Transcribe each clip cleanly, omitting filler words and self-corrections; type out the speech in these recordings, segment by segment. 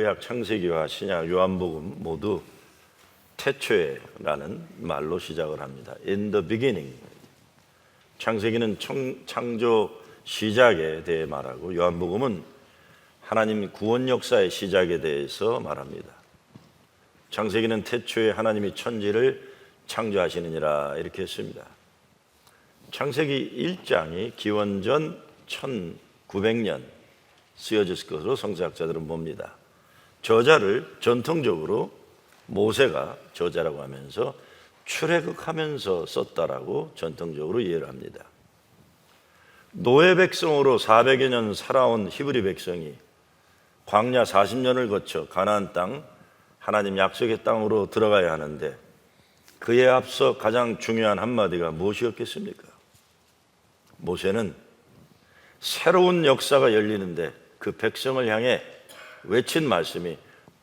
구약 창세기와 신약 요한복음 모두 태초에라는 말로 시작을 합니다. In the beginning. 창세기는 창조 시작에 대해 말하고 요한복음은 하나님 구원 역사의 시작에 대해서 말합니다. 창세기는 태초에 하나님이 천지를 창조하시느니라 이렇게 했습니다. 창세기 1장이 기원전 1900년 쓰여졌을 것으로 성서학자들은 봅니다. 저자를 전통적으로 모세가 저자라고 하면서 출애굽하면서 썼다라고 전통적으로 이해를 합니다. 노예 백성으로 400여 년 살아온 히브리 백성이 광야 40년을 거쳐 가나안 땅 하나님 약속의 땅으로 들어가야 하는데 그에 앞서 가장 중요한 한마디가 무엇이었겠습니까? 모세는 새로운 역사가 열리는데 그 백성을 향해 외친 말씀이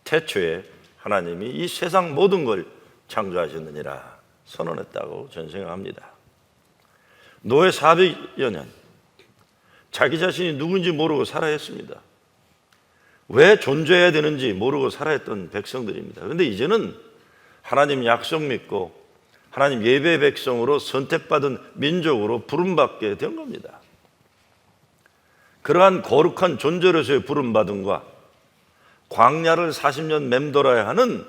태초에 하나님이 이 세상 모든 걸 창조하셨느니라 선언했다고 저는 생각합니다. 노예 400여 년 자기 자신이 누군지 모르고 살아야 했습니다. 왜 존재해야 되는지 모르고 살아야 했던 백성들입니다. 그런데 이제는 하나님 약속 믿고 하나님 예배의 백성으로 선택받은 민족으로 부름받게 된 겁니다. 그러한 거룩한 존재로서의 부름받음과 광야를 40년 맴돌아야 하는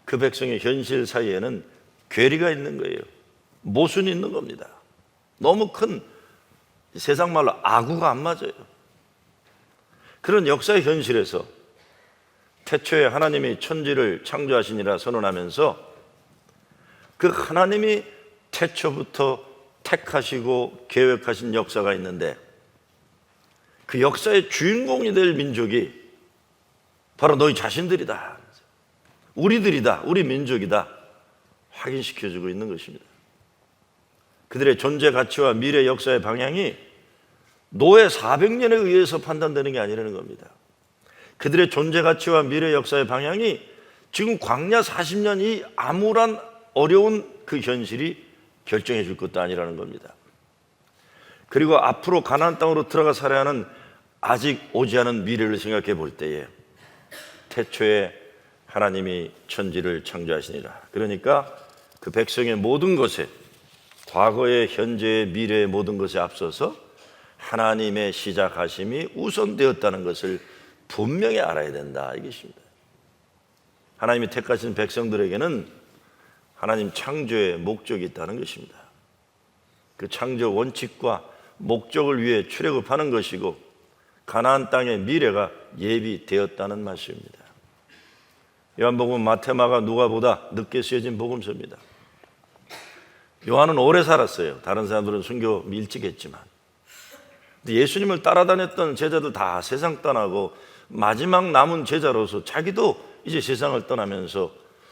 그 백성의 현실 사이에는 괴리가 있는 거예요. 모순이 있는 겁니다. 너무 큰 세상 말로 아구가 안 맞아요. 그런 역사의 현실에서 태초에 하나님이 천지를 창조하시니라 선언하면서 그 하나님이 태초부터 택하시고 계획하신 역사가 있는데 그 역사의 주인공이 될 민족이 바로 너희 자신들이다. 우리들이다. 우리 민족이다. 확인시켜주고 있는 것입니다. 그들의 존재 가치와 미래 역사의 방향이 노예 400년에 의해서 판단되는 게 아니라는 겁니다. 그들의 존재 가치와 미래 역사의 방향이 지금 광야 40년 이 암울한 어려운 그 현실이 결정해 줄 것도 아니라는 겁니다. 그리고 앞으로 가나안 땅으로 들어가 살아야 하는 아직 오지 않은 미래를 생각해 볼 때에 태초에 하나님이 천지를 창조하시니라. 그러니까 그 백성의 모든 것에 과거의 현재의 미래의 모든 것에 앞서서 하나님의 시작하심이 우선되었다는 것을 분명히 알아야 된다 이것입니다. 하나님이 택하신 백성들에게는 하나님 창조의 목적이 있다는 것입니다. 그 창조 원칙과 목적을 위해 출애굽하는 것이고 가나안 땅의 미래가 예비되었다는 말씀입니다. 요한복음, 마태, 마가, 누가보다 늦게 쓰여진 복음서입니다. 요한은 오래 살았어요. 다른 사람들은 순교 일찍 했지만 예수님을 따라다녔던 제자들 다 세상 떠나고 마지막 남은 제자로서 자기도 이제 세상을 떠나면서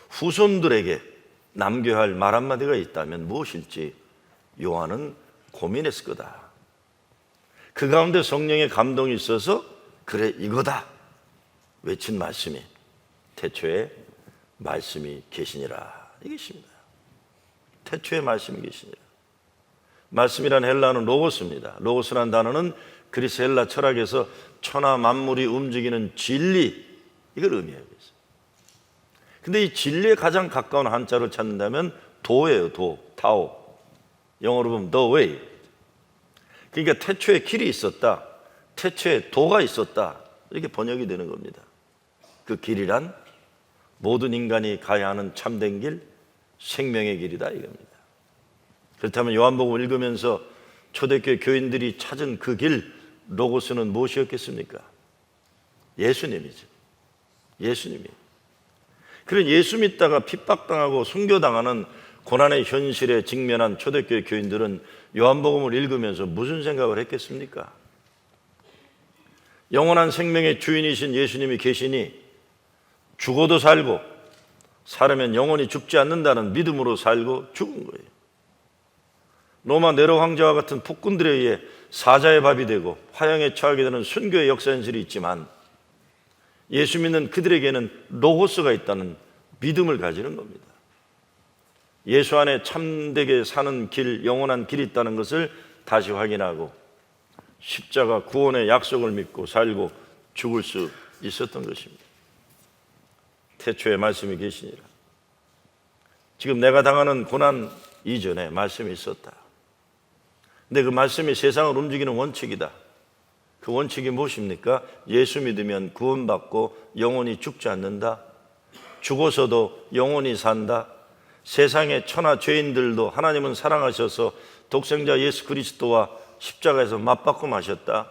후손들에게 남겨야 할 말 한마디가 있다면 무엇일지 요한은 고민했을 거다. 그 가운데 성령의 감동이 있어서 그래 이거다 외친 말씀이 태초에 말씀이 계시니라 이것입니다. 태초에 말씀이 계시니라. 말씀이란 헬라어는 로고스입니다. 로고스란 단어는 그리스 헬라 철학에서 천하 만물이 움직이는 진리 이걸 의미하고 있어요. 근데 이 진리에 가장 가까운 한자를 찾는다면 도예요. 도, 타오. 영어로 보면 the way. 그러니까 태초에 길이 있었다. 태초에 도가 있었다. 이렇게 번역이 되는 겁니다. 그 길이란 모든 인간이 가야 하는 참된 길, 생명의 길이다 이겁니다. 그렇다면 요한복음 읽으면서 초대교회 교인들이 찾은 그 길, 로고스는 무엇이었겠습니까? 예수님이죠. 예수님이. 그런 예수 믿다가 핍박당하고 순교당하는 고난의 현실에 직면한 초대교회 교인들은 요한복음을 읽으면서 무슨 생각을 했겠습니까? 영원한 생명의 주인이신 예수님이 계시니 죽어도 살고 살으면 영원히 죽지 않는다는 믿음으로 살고 죽은 거예요. 로마 네로 황제와 같은 폭군들에 의해 사자의 밥이 되고 화형에 처하게 되는 순교의 역사 현실이 있지만 예수 믿는 그들에게는 로고스가 있다는 믿음을 가지는 겁니다. 예수 안에 참되게 사는 길, 영원한 길이 있다는 것을 다시 확인하고 십자가 구원의 약속을 믿고 살고 죽을 수 있었던 것입니다. 태초에 말씀이 계시니라. 지금 내가 당하는 고난 이전에 말씀이 있었다. 근데 그 말씀이 세상을 움직이는 원칙이다. 그 원칙이 무엇입니까? 예수 믿으면 구원받고 영원히 죽지 않는다. 죽어서도 영원히 산다. 세상의 천하 죄인들도 하나님은 사랑하셔서 독생자 예수 그리스도와 십자가에서 맞받고 마셨다.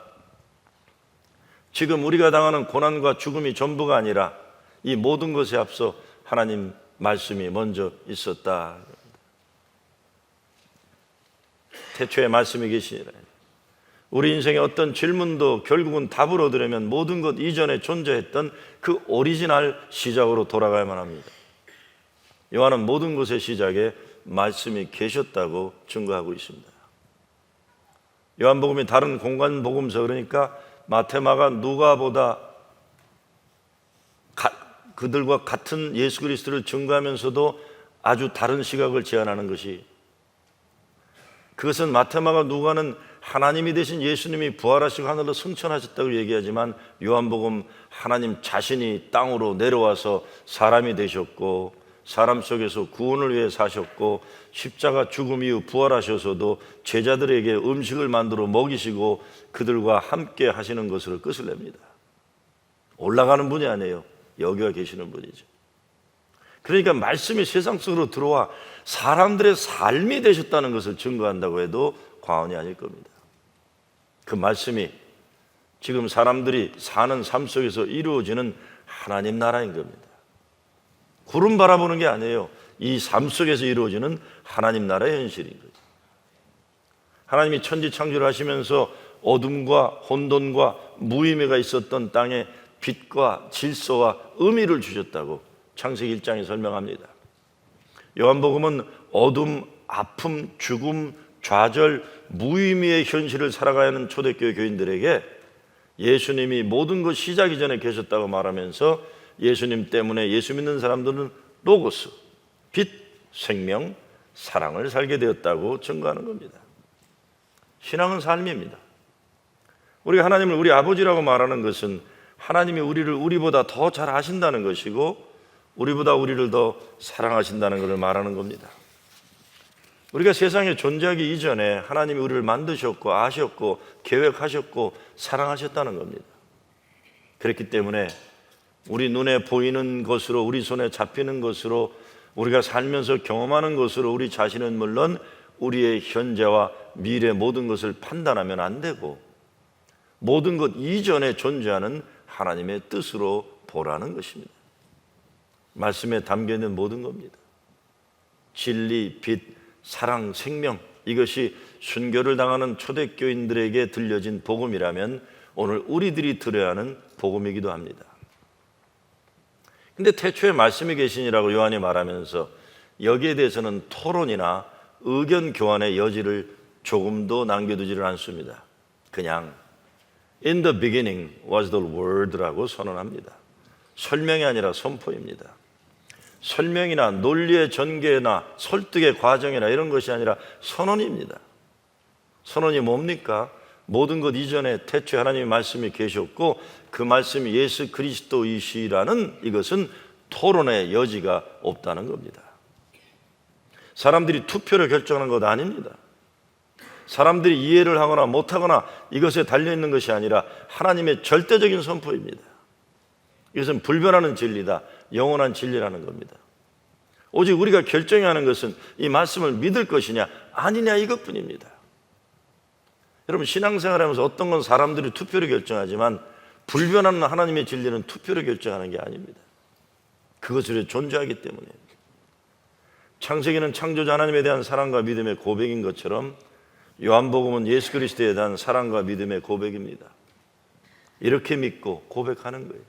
지금 우리가 당하는 고난과 죽음이 전부가 아니라 이 모든 것에 앞서 하나님 말씀이 먼저 있었다. 태초에 말씀이 계시니라. 우리 인생의 어떤 질문도 결국은 답을 얻으려면 모든 것 이전에 존재했던 그 오리지널 시작으로 돌아가야만 합니다. 요한은 모든 것의 시작에 말씀이 계셨다고 증거하고 있습니다. 요한복음이 다른 공간 복음서, 그러니까 마태마가 누가보다 그들과 같은 예수 그리스도를 증거하면서도 아주 다른 시각을 제안하는 것이, 그것은 마태마가 누가는 하나님이 되신 예수님이 부활하시고 하늘로 승천하셨다고 얘기하지만 요한복음 하나님 자신이 땅으로 내려와서 사람이 되셨고 사람 속에서 구원을 위해 사셨고 십자가 죽음 이후 부활하셔서도 제자들에게 음식을 만들어 먹이시고 그들과 함께 하시는 것으로 끝을 냅니다. 올라가는 분이 아니에요. 여기와 계시는 분이죠. 그러니까 말씀이 세상 속으로 들어와 사람들의 삶이 되셨다는 것을 증거한다고 해도 과언이 아닐 겁니다. 그 말씀이 지금 사람들이 사는 삶 속에서 이루어지는 하나님 나라인 겁니다. 구름 바라보는 게 아니에요. 이 삶 속에서 이루어지는 하나님 나라의 현실인 거죠. 하나님이 천지 창조를 하시면서 어둠과 혼돈과 무의미가 있었던 땅에 빛과 질서와 의미를 주셨다고 창세기 1장에 설명합니다. 요한복음은 어둠, 아픔, 죽음, 좌절, 무의미의 현실을 살아가야 하는 초대교회 교인들에게 예수님이 모든 것 시작 이전에 계셨다고 말하면서 예수님 때문에 예수 믿는 사람들은 로고스, 빛, 생명, 사랑을 살게 되었다고 증거하는 겁니다. 신앙은 삶입니다. 우리가 하나님을 우리 아버지라고 말하는 것은 하나님이 우리를 우리보다 더 잘 아신다는 것이고 우리보다 우리를 더 사랑하신다는 것을 말하는 겁니다. 우리가 세상에 존재하기 이전에 하나님이 우리를 만드셨고 아셨고 계획하셨고 사랑하셨다는 겁니다. 그렇기 때문에 우리 눈에 보이는 것으로, 우리 손에 잡히는 것으로, 우리가 살면서 경험하는 것으로 우리 자신은 물론 우리의 현재와 미래 모든 것을 판단하면 안 되고 모든 것 이전에 존재하는 하나님의 뜻으로 보라는 것입니다. 말씀에 담겨있는 모든 겁니다. 진리, 빛, 사랑, 생명, 이것이 순교를 당하는 초대교인들에게 들려진 복음이라면 오늘 우리들이 들어야 하는 복음이기도 합니다. 근데 태초에 말씀이 계시니라고 요한이 말하면서 여기에 대해서는 토론이나 의견 교환의 여지를 조금도 남겨두지를 않습니다. 그냥 In the beginning was the word라고 선언합니다. 설명이 아니라 선포입니다. 설명이나 논리의 전개나 설득의 과정이나 이런 것이 아니라 선언입니다. 선언이 뭡니까? 모든 것 이전에 태초에 하나님의 말씀이 계셨고 그 말씀이 예수 그리스도이시라는 이것은 토론의 여지가 없다는 겁니다. 사람들이 투표로 결정하는 것 아닙니다. 사람들이 이해를 하거나 못하거나 이것에 달려있는 것이 아니라 하나님의 절대적인 선포입니다. 이것은 불변하는 진리다, 영원한 진리라는 겁니다. 오직 우리가 결정해야 하는 것은 이 말씀을 믿을 것이냐 아니냐 이것뿐입니다. 여러분, 신앙생활하면서 어떤 건 사람들이 투표로 결정하지만 불변하는 하나님의 진리는 투표로 결정하는 게 아닙니다. 그것을 존재하기 때문에. 창세기는 창조자 하나님에 대한 사랑과 믿음의 고백인 것처럼 요한복음은 예수 그리스도에 대한 사랑과 믿음의 고백입니다. 이렇게 믿고 고백하는 거예요.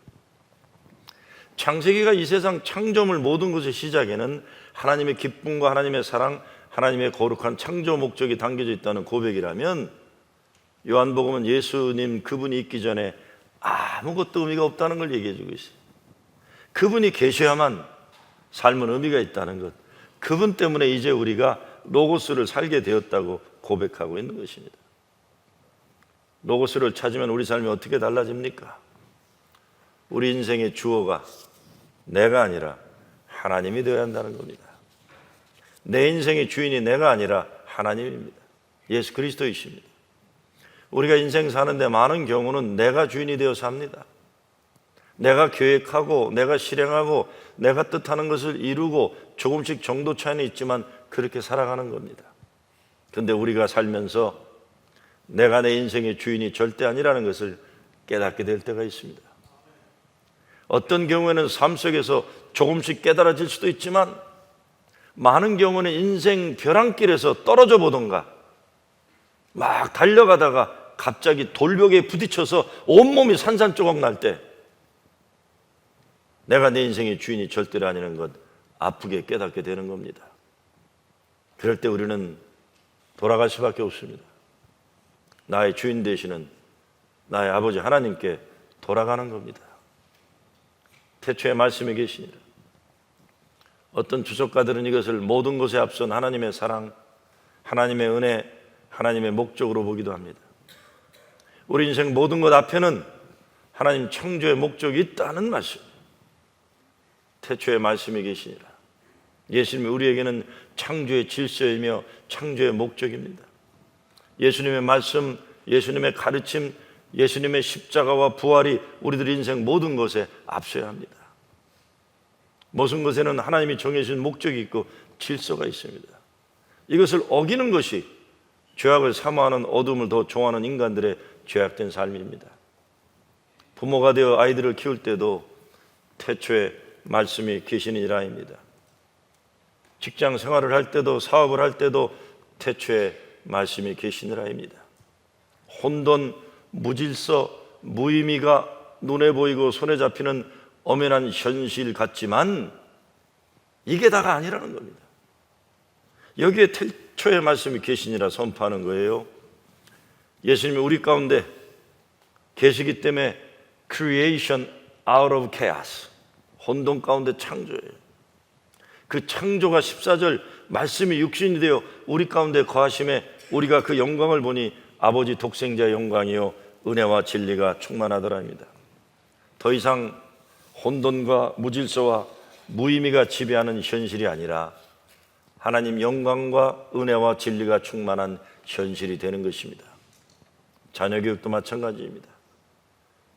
창세기가 이 세상 창조물 모든 것의 시작에는 하나님의 기쁨과 하나님의 사랑, 하나님의 거룩한 창조 목적이 담겨져 있다는 고백이라면 요한복음은 예수님 그분이 있기 전에 아무것도 의미가 없다는 걸 얘기해 주고 있어요. 그분이 계셔야만 삶은 의미가 있다는 것, 그분 때문에 이제 우리가 로고스를 살게 되었다고 고백하고 있는 것입니다. 로고스를 찾으면 우리 삶이 어떻게 달라집니까? 우리 인생의 주어가 내가 아니라 하나님이 되어야 한다는 겁니다. 내 인생의 주인이 내가 아니라 하나님입니다. 예수 그리스도이십니다. 우리가 인생 사는데 많은 경우는 내가 주인이 되어 삽니다. 내가 계획하고 내가 실행하고 내가 뜻하는 것을 이루고 조금씩 정도 차이는 있지만 그렇게 살아가는 겁니다. 그런데 우리가 살면서 내가 내 인생의 주인이 절대 아니라는 것을 깨닫게 될 때가 있습니다. 어떤 경우에는 삶 속에서 조금씩 깨달아질 수도 있지만 많은 경우는 인생 벼랑길에서 떨어져 보던가 막 달려가다가 갑자기 돌벽에 부딪혀서 온몸이 산산조각 날 때 내가 내 인생의 주인이 절대로 아니라는 것 아프게 깨닫게 되는 겁니다. 그럴 때 우리는 돌아갈 수밖에 없습니다. 나의 주인 되시는 나의 아버지 하나님께 돌아가는 겁니다. 태초에 말씀이 계시니라. 어떤 주석가들은 이것을 모든 것에 앞선 하나님의 사랑, 하나님의 은혜, 하나님의 목적으로 보기도 합니다. 우리 인생 모든 것 앞에는 하나님 창조의 목적이 있다는 말씀. 태초에 말씀이 계시니라. 예수님이 우리에게는 창조의 질서이며 창조의 목적입니다. 예수님의 말씀, 예수님의 가르침, 예수님의 십자가와 부활이 우리들 인생 모든 것에 앞서야 합니다. 모든 것에는 하나님이 정해주신 목적이 있고 질서가 있습니다. 이것을 어기는 것이 죄악을 사모하는 어둠을 더 좋아하는 인간들의 죄악된 삶입니다. 부모가 되어 아이들을 키울 때도 태초에 말씀이 계시니라입니다. 직장 생활을 할 때도 사업을 할 때도 태초에 말씀이 계시니라입니다. 혼돈, 무질서, 무의미가 눈에 보이고 손에 잡히는 엄연한 현실 같지만 이게 다가 아니라는 겁니다. 여기에 태초의 말씀이 계시니라 선포하는 거예요. 예수님이 우리 가운데 계시기 때문에 creation out of chaos, 혼돈 가운데 창조예요. 그 창조가 14절 말씀이 육신이 되어 우리 가운데 거하심에 우리가 그 영광을 보니 아버지 독생자의 영광이요 은혜와 진리가 충만하더라입니다. 더 이상 혼돈과 무질서와 무의미가 지배하는 현실이 아니라 하나님 영광과 은혜와 진리가 충만한 현실이 되는 것입니다. 자녀 교육도 마찬가지입니다.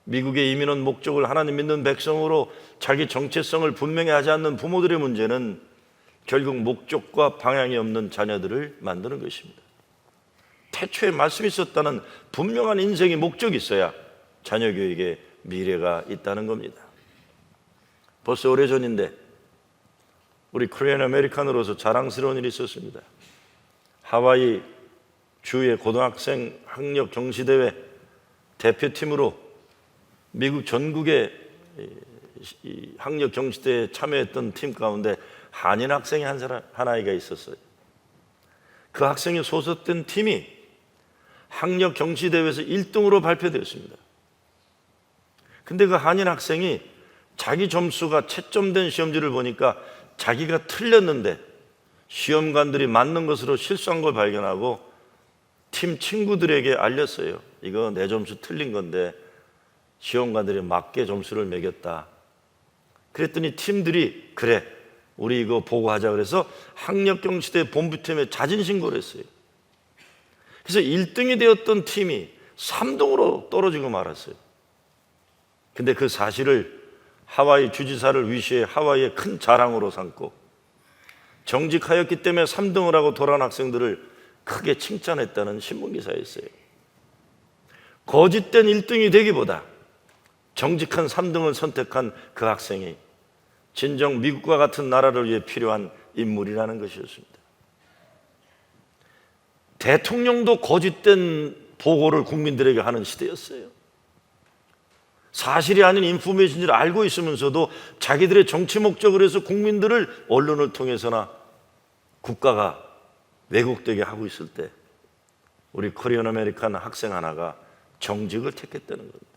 미국에 이민 온 목적을 하나님 믿는 백성으로 자기 정체성을 분명히 하지 않는 부모들의 문제는 결국 목적과 방향이 없는 자녀들을 만드는 것입니다. 태초에 말씀이 있었다는 분명한 인생의 목적이 있어야 자녀 교육에 미래가 있다는 겁니다. 벌써 오래전인데 우리 코리안 아메리칸으로서 자랑스러운 일이 있었습니다. 하와이 주의 고등학생 학력 경시대회 대표팀으로 미국 전국의 학력 경시대회에 참여했던 팀 가운데 한인 학생이 한 아이가 있었어요. 그 학생이 소속된 팀이 학력 경시대회에서 1등으로 발표되었습니다. 근데 그 한인 학생이 자기 점수가 채점된 시험지를 보니까 자기가 틀렸는데 시험관들이 맞는 것으로 실수한 걸 발견하고 팀 친구들에게 알렸어요. 이거 내 점수 틀린 건데 시험관들이 맞게 점수를 매겼다. 그랬더니 팀들이 그래 우리 이거 보고하자 그래서 학력경시대 본부팀에 자진신고를 했어요. 그래서 1등이 되었던 팀이 3등으로 떨어지고 말았어요. 근데 그 사실을 하와이 주지사를 위시해 하와이의 큰 자랑으로 삼고 정직하였기 때문에 3등을 하고 돌아온 학생들을 크게 칭찬했다는 신문기사에 있어요. 거짓된 1등이 되기보다 정직한 3등을 선택한 그 학생이 진정 미국과 같은 나라를 위해 필요한 인물이라는 것이었습니다. 대통령도 거짓된 보고를 국민들에게 하는 시대였어요. 사실이 아닌 인포메이션을 알고 있으면서도 자기들의 정치 목적을 해서 국민들을 언론을 통해서나 국가가 왜곡되게 하고 있을 때 우리 코리안 아메리칸 학생 하나가 정직을 택했다는 겁니다.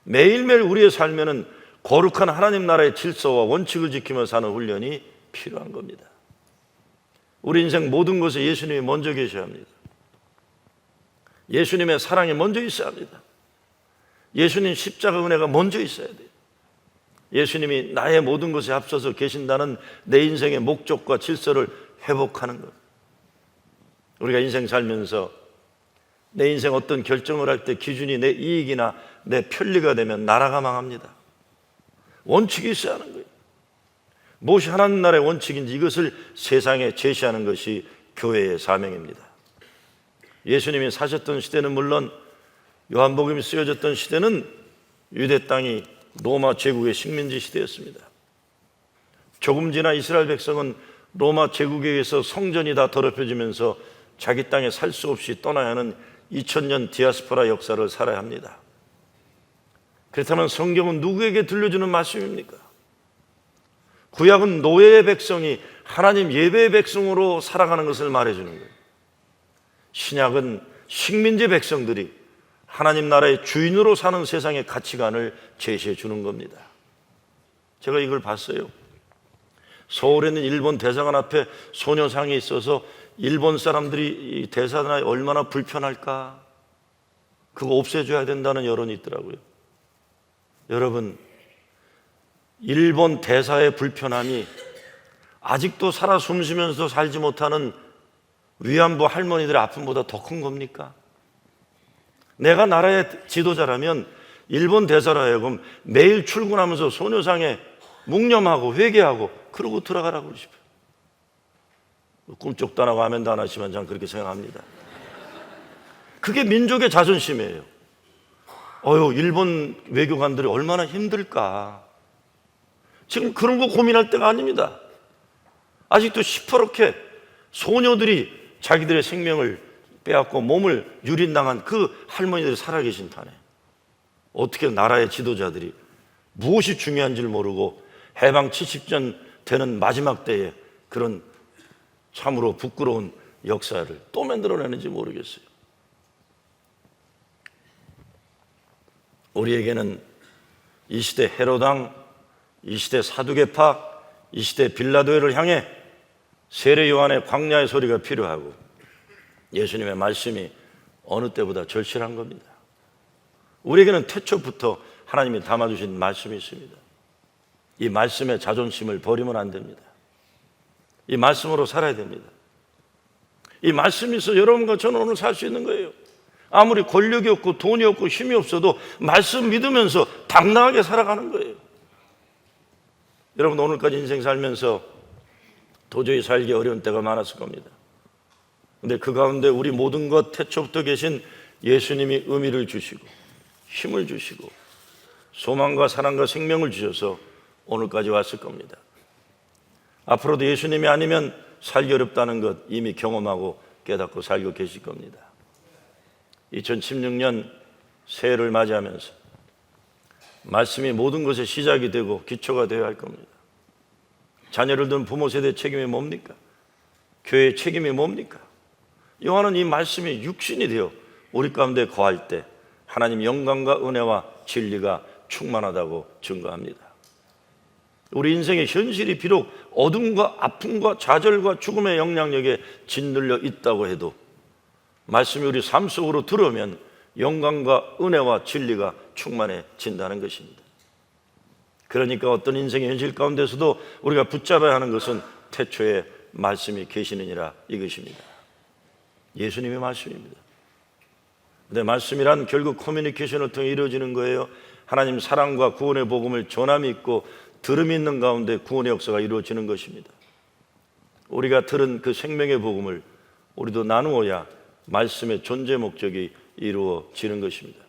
매일매일 우리의 삶에는 거룩한 하나님 나라의 질서와 원칙을 지키며 사는 훈련이 필요한 겁니다. 우리 인생 모든 것에 예수님이 먼저 계셔야 합니다. 예수님의 사랑이 먼저 있어야 합니다. 예수님 십자가 은혜가 먼저 있어야 돼요. 예수님이 나의 모든 것에 앞서서 계신다는 내 인생의 목적과 질서를 회복하는 것. 우리가 인생 살면서 내 인생 어떤 결정을 할 때 기준이 내 이익이나 내 편리가 되면 나라가 망합니다. 원칙이 있어야 하는 거예요. 무엇이 하나님 나라의 원칙인지 이것을 세상에 제시하는 것이 교회의 사명입니다. 예수님이 사셨던 시대는 물론, 요한복음이 쓰여졌던 시대는 유대 땅이 로마 제국의 식민지 시대였습니다. 조금 지나 이스라엘 백성은 로마 제국에 의해서 성전이 다 더럽혀지면서 자기 땅에 살 수 없이 떠나야 하는 2000년 디아스포라 역사를 살아야 합니다. 그렇다면 성경은 누구에게 들려주는 말씀입니까? 구약은 노예의 백성이 하나님 예배의 백성으로 살아가는 것을 말해주는 거예요. 신약은 식민지 백성들이 하나님 나라의 주인으로 사는 세상의 가치관을 제시해 주는 겁니다. 제가 이걸 봤어요. 서울에 있는 일본 대사관 앞에 소녀상이 있어서 일본 사람들이 이 대사관이 얼마나 불편할까, 그거 없애줘야 된다는 여론이 있더라고요. 여러분, 일본 대사의 불편함이 아직도 살아 숨쉬면서 살지 못하는 위안부 할머니들의 아픔보다 더 큰 겁니까? 내가 나라의 지도자라면 일본 대사로 하여금 매일 출근하면서 소녀상에 묵념하고 회개하고 그러고 들어가라고 그러고 싶어요. 꿈쩍도 안 하고 아멘도 안 하시면 저는 그렇게 생각합니다. 그게 민족의 자존심이에요. 일본 외교관들이 얼마나 힘들까. 지금 그런 거 고민할 때가 아닙니다. 아직도 시퍼렇게 소녀들이 자기들의 생명을 빼앗고 몸을 유린당한 그 할머니들이 살아계신 판에 어떻게 나라의 지도자들이 무엇이 중요한지를 모르고 해방 70년 되는 마지막 때에 그런 참으로 부끄러운 역사를 또 만들어내는지 모르겠어요. 우리에게는 이 시대 헤로당, 이 시대 사두개파, 이 시대 빌라도회를 향해 세례 요한의 광야의 소리가 필요하고 예수님의 말씀이 어느 때보다 절실한 겁니다. 우리에게는 태초부터 하나님이 담아주신 말씀이 있습니다. 이 말씀의 자존심을 버리면 안 됩니다. 이 말씀으로 살아야 됩니다. 이 말씀이 있어 여러분과 저는 오늘 살 수 있는 거예요. 아무리 권력이 없고 돈이 없고 힘이 없어도 말씀 믿으면서 당당하게 살아가는 거예요. 여러분, 오늘까지 인생 살면서 도저히 살기 어려운 때가 많았을 겁니다. 근데 그 가운데 우리 모든 것 태초부터 계신 예수님이 의미를 주시고 힘을 주시고 소망과 사랑과 생명을 주셔서 오늘까지 왔을 겁니다. 앞으로도 예수님이 아니면 살기 어렵다는 것 이미 경험하고 깨닫고 살고 계실 겁니다. 2016년 새해를 맞이하면서 말씀이 모든 것의 시작이 되고 기초가 되어야 할 겁니다. 자녀를 둔 부모 세대의 책임이 뭡니까? 교회의 책임이 뭡니까? 요한은 이 말씀이 육신이 되어 우리 가운데 거할 때 하나님 영광과 은혜와 진리가 충만하다고 증거합니다. 우리 인생의 현실이 비록 어둠과 아픔과 좌절과 죽음의 영향력에 짓눌려 있다고 해도 말씀이 우리 삶 속으로 들어오면 영광과 은혜와 진리가 충만해진다는 것입니다. 그러니까 어떤 인생의 현실 가운데서도 우리가 붙잡아야 하는 것은 태초에 말씀이 계시느니라 이것입니다. 예수님의 말씀입니다. 근데 말씀이란 결국 커뮤니케이션을 통해 이루어지는 거예요. 하나님 사랑과 구원의 복음을 전함이 있고 들음이 있는 가운데 구원의 역사가 이루어지는 것입니다. 우리가 들은 그 생명의 복음을 우리도 나누어야 말씀의 존재 목적이 이루어지는 것입니다.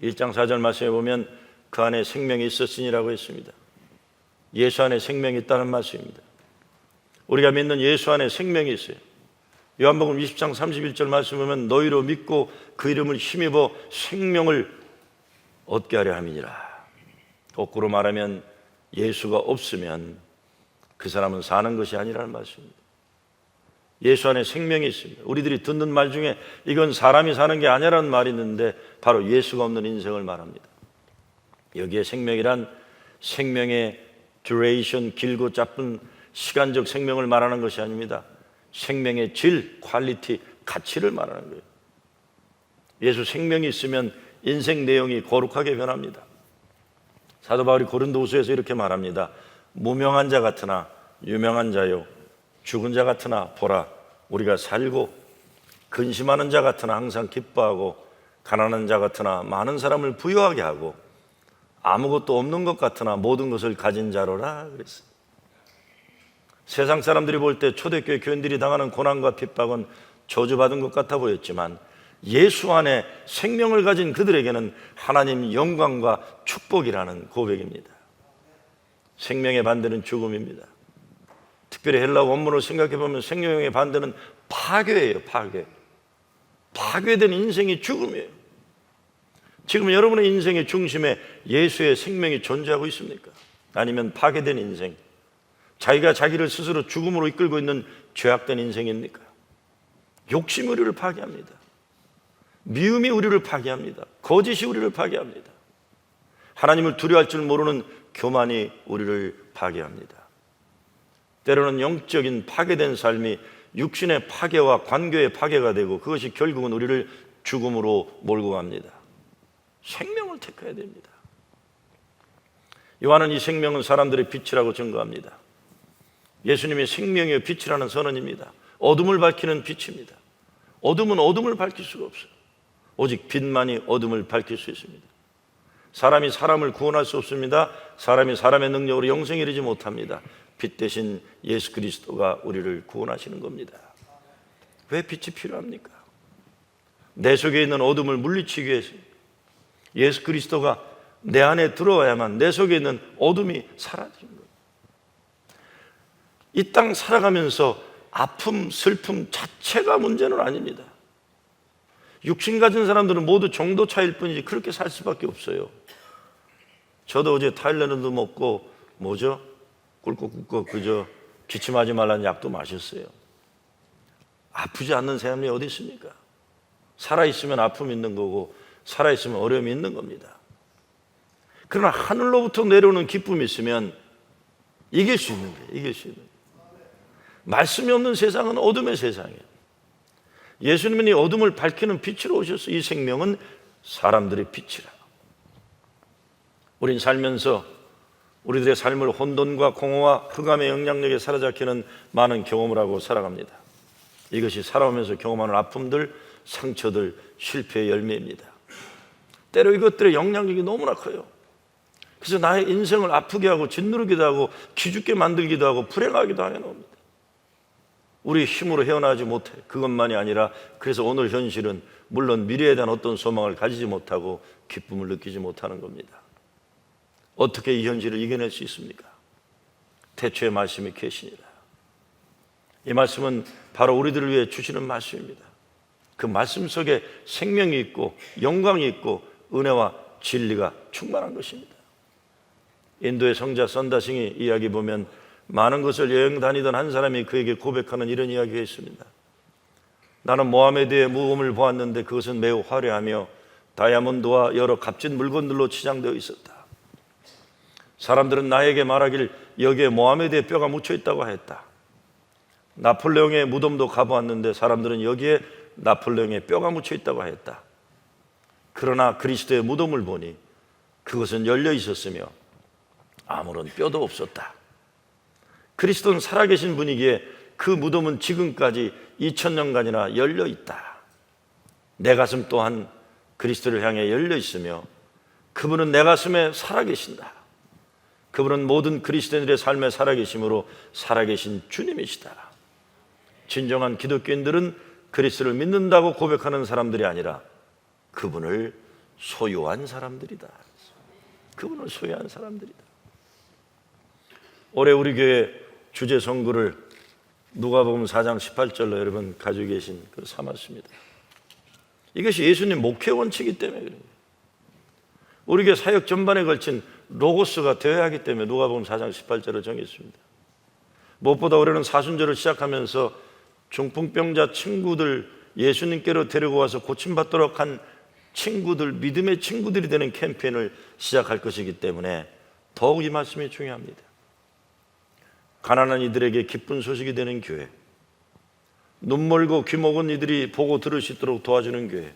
1장 4절 말씀에 보면 그 안에 생명이 있었으니라고 했습니다. 예수 안에 생명이 있다는 말씀입니다. 우리가 믿는 예수 안에 생명이 있어요. 요한복음 20장 31절 말씀 보면 너희로 믿고 그 이름을 힘입어 생명을 얻게 하려 함이니라. 거꾸로 말하면 예수가 없으면 그 사람은 사는 것이 아니라는 말씀입니다. 예수 안에 생명이 있습니다. 우리들이 듣는 말 중에 이건 사람이 사는 게 아니라는 말이 있는데 바로 예수가 없는 인생을 말합니다. 여기에 생명이란 생명의 duration, 길고 짧은 시간적 생명을 말하는 것이 아닙니다. 생명의 질, 퀄리티, 가치를 말하는 거예요. 예수 생명이 있으면 인생 내용이 거룩하게 변합니다. 사도 바울이 고린도후서에서 이렇게 말합니다. 무명한 자 같으나 유명한 자요, 죽은 자 같으나 보라, 우리가 살고, 근심하는 자 같으나 항상 기뻐하고, 가난한 자 같으나 많은 사람을 부유하게 하고, 아무것도 없는 것 같으나 모든 것을 가진 자로라 그랬어요. 세상 사람들이 볼 때 초대교회 교인들이 당하는 고난과 핍박은 저주받은 것 같아 보였지만, 예수 안에 생명을 가진 그들에게는 하나님 영광과 축복이라는 고백입니다. 생명의 반대는 죽음입니다. 특별히 헬라 원문을 생각해 보면 생명의 반대는 파괴예요. 파괴된 인생이 죽음이에요. 지금 여러분의 인생의 중심에 예수의 생명이 존재하고 있습니까? 아니면 파괴된 인생, 자기가 자기를 스스로 죽음으로 이끌고 있는 죄악된 인생입니까? 욕심이 우리를 파괴합니다. 미움이 우리를 파괴합니다. 거짓이 우리를 파괴합니다. 하나님을 두려워할 줄 모르는 교만이 우리를 파괴합니다. 때로는 영적인 파괴된 삶이 육신의 파괴와 관계의 파괴가 되고, 그것이 결국은 우리를 죽음으로 몰고 갑니다. 생명을 택해야 됩니다. 요한은 이 생명은 사람들의 빛이라고 증거합니다. 예수님이 생명의 빛이라는 선언입니다. 어둠을 밝히는 빛입니다. 어둠은 어둠을 밝힐 수가 없어요. 오직 빛만이 어둠을 밝힐 수 있습니다. 사람이 사람을 구원할 수 없습니다. 사람이 사람의 능력으로 영생에 이르지 못합니다. 빛 대신 예수 그리스도가 우리를 구원하시는 겁니다. 왜 빛이 필요합니까? 내 속에 있는 어둠을 물리치기 위해서 예수 그리스도가 내 안에 들어와야만 내 속에 있는 어둠이 사라지는 거예요. 이 땅 살아가면서 아픔, 슬픔 자체가 문제는 아닙니다. 육신 가진 사람들은 모두 정도 차이일 뿐이지 그렇게 살 수밖에 없어요. 저도 어제 타일랜드 먹고 꿀꺽꿀꺽 그저 기침하지 말라는 약도 마셨어요. 아프지 않는 사람이 어디 있습니까? 살아있으면 아픔이 있는 거고, 살아있으면 어려움이 있는 겁니다. 그러나 하늘로부터 내려오는 기쁨이 있으면 이길 수 있는 거예요. 이길 수 있는 거예요. 말씀이 없는 세상은 어둠의 세상이에요. 예수님은 이 어둠을 밝히는 빛으로 오셔서 이 생명은 사람들의 빛이라. 우린 살면서 우리들의 삶을 혼돈과 공허와 흑암의 영향력에 사로잡히는 많은 경험을 하고 살아갑니다. 이것이 살아오면서 경험하는 아픔들, 상처들, 실패의 열매입니다. 때로 이것들의 영향력이 너무나 커요. 그래서 나의 인생을 아프게 하고 짓누르기도 하고 기죽게 만들기도 하고 불행하기도 해놓습니다. 우리 힘으로 헤어나지 못해. 그것만이 아니라 그래서 오늘 현실은 물론 미래에 대한 어떤 소망을 가지지 못하고 기쁨을 느끼지 못하는 겁니다. 어떻게 이 현실을 이겨낼 수 있습니까? 태초의 말씀이 계시니라. 이 말씀은 바로 우리들을 위해 주시는 말씀입니다. 그 말씀 속에 생명이 있고 영광이 있고 은혜와 진리가 충만한 것입니다. 인도의 성자 선다싱이 이야기 보면 많은 것을 여행 다니던 한 사람이 그에게 고백하는 이런 이야기가 있습니다. 나는 모하메드의 무음을 보았는데 그것은 매우 화려하며 다이아몬드와 여러 값진 물건들로 치장되어 있었다. 사람들은 나에게 말하길 여기에 모하메드의 뼈가 묻혀 있다고 했다. 나폴레옹의 무덤도 가보았는데 사람들은 여기에 나폴레옹의 뼈가 묻혀 있다고 했다. 그러나 그리스도의 무덤을 보니 그것은 열려 있었으며 아무런 뼈도 없었다. 그리스도는 살아계신 분이기에 그 무덤은 지금까지 2000년간이나 열려 있다. 내 가슴 또한 그리스도를 향해 열려 있으며 그분은 내 가슴에 살아계신다. 그분은 모든 그리스도인들의 삶에 살아계심으로 살아계신 주님이시다. 진정한 기독교인들은 그리스도를 믿는다고 고백하는 사람들이 아니라 그분을 소유한 사람들이다. 그분을 소유한 사람들이다. 올해 우리 교회 주제 선구를 누가복음 4장 18절로 여러분 가지고 계신 그 삼았습니다. 이것이 예수님 목회 원칙이기 때문에 그래요. 우리 교회 사역 전반에 걸친 로고스가 되어야 하기 때문에 누가복음 4장 18절을 정했습니다. 무엇보다 올해는 사순절을 시작하면서 중풍병자 친구들 예수님께로 데리고 와서 고침받도록 한 친구들, 믿음의 친구들이 되는 캠페인을 시작할 것이기 때문에 더욱 이 말씀이 중요합니다. 가난한 이들에게 기쁜 소식이 되는 교회, 눈 멀고 귀 먹은 이들이 보고 들을 수 있도록 도와주는 교회,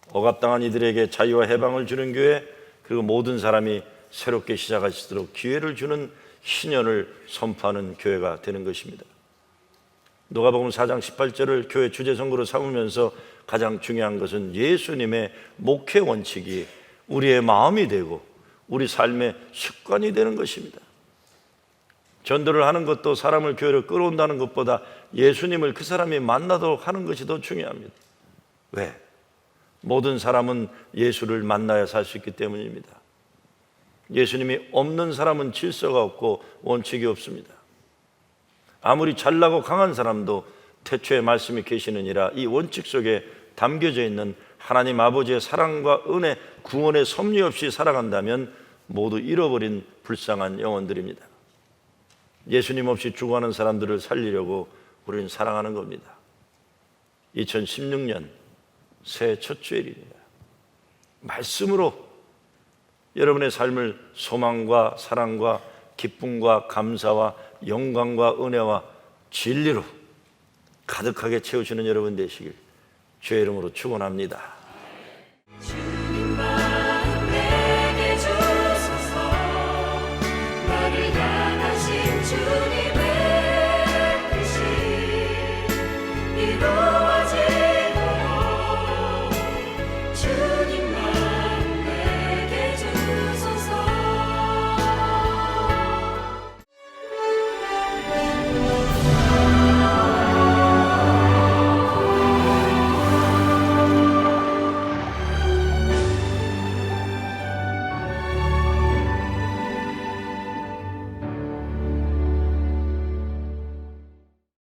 억압당한 이들에게 자유와 해방을 주는 교회, 그리고 모든 사람이 새롭게 시작할 수 있도록 기회를 주는 희년을 선포하는 교회가 되는 것입니다. 누가복음 4장 18절을 교회 주제 선구로 삼으면서 가장 중요한 것은 예수님의 목회 원칙이 우리의 마음이 되고 우리 삶의 습관이 되는 것입니다. 전도를 하는 것도 사람을 교회로 끌어온다는 것보다 예수님을 그 사람이 만나도록 하는 것이 더 중요합니다. 왜? 모든 사람은 예수를 만나야 살 수 있기 때문입니다. 예수님이 없는 사람은 질서가 없고 원칙이 없습니다. 아무리 잘나고 강한 사람도 태초에 말씀이 계시느니라 이 원칙 속에 담겨져 있는 하나님 아버지의 사랑과 은혜, 구원의 섭리 없이 살아간다면 모두 잃어버린 불쌍한 영혼들입니다. 예수님 없이 죽어가는 사람들을 살리려고 우리는 사랑하는 겁니다. 2016년 새해 첫 주일입니다. 말씀으로 여러분의 삶을 소망과 사랑과 기쁨과 감사와 영광과 은혜와 진리로 가득하게 채우시는 여러분 되시길 주의 이름으로 축원합니다.